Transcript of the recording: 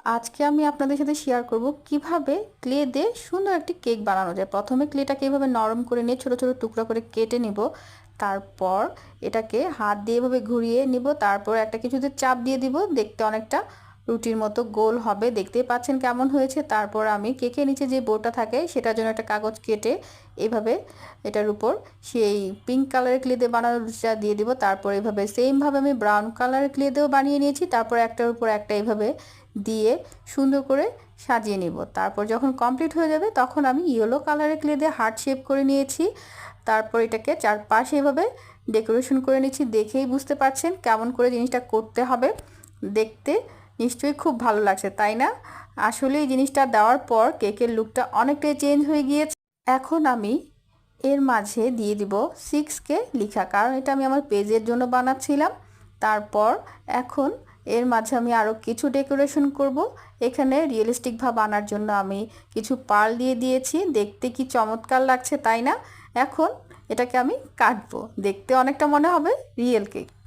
আজকে আমি আপনাদের সাথে শেয়ার করব কিভাবে ক্লে দিয়ে সুন্দর একটি কেক বানানো যায়। প্রথমে ক্লেটাকে এভাবে নরম করে নিয়ে ছোট ছোট টুকরা করে কেটে নিব। তারপর এটাকে হাত দিয়ে এভাবে ঘুরিয়ে নিব। তারপর একটা কিছুতে চাপ দিয়ে দিব, দেখতে অনেকটা রুটির মতো গোল হবে। দেখতেই পাচ্ছেন কেমন হয়েছে। তারপর আমি কেকের নিচে যে বোর্ডটা থাকে সেটার জন্য একটা কাগজ কেটে এভাবে এটার উপর সেই পিঙ্ক কালারের ক্লে দিয়ে বানানো রুটিটা দিয়ে দিব। তারপর এভাবে সেমভাবে আমি ব্রাউন কালারের ক্লে দিয়েও বানিয়ে নিয়েছি। তারপর একটার উপর একটা এভাবে দিয়ে সুন্দর করে সাজিয়ে নিব। তারপর যখন কমপ্লিট হয়ে যাবে তখন আমি ইয়েলো কালারের ক্লে দিয়ে হার্ট শেপ করে নিয়েছি। তারপর এটাকে চারপাশে এভাবে ডেকোরেশন করে নিচ্ছি। দেখেই বুঝতে পারছেন কেমন করে জিনিসটা করতে হবে। দেখতে নিশ্চয়ই খুব ভালো লাগছে, তাই না? আসলে এই জিনিসটা দেওয়ার পর কেকের লুকটা অনেকটাই চেঞ্জ হয়ে গিয়েছে। এখন আমি এর মাঝে দিয়ে দিব 6K লেখা, কারণ এটা আমি আমার পেজের জন্য বানাচ্ছিলাম। তারপর এখন এর মাঝে আমি আরও কিছু ডেকোরেশন করব। এখানে রিয়েলিস্টিক ভাব আনার জন্য আমি কিছু পার্ল দিয়ে দিয়েছি। দেখতে কি চমৎকার লাগছে, তাই না? এখন এটাকে আমি কাটবো, দেখতে অনেকটা মনে হবে রিয়েল কেক।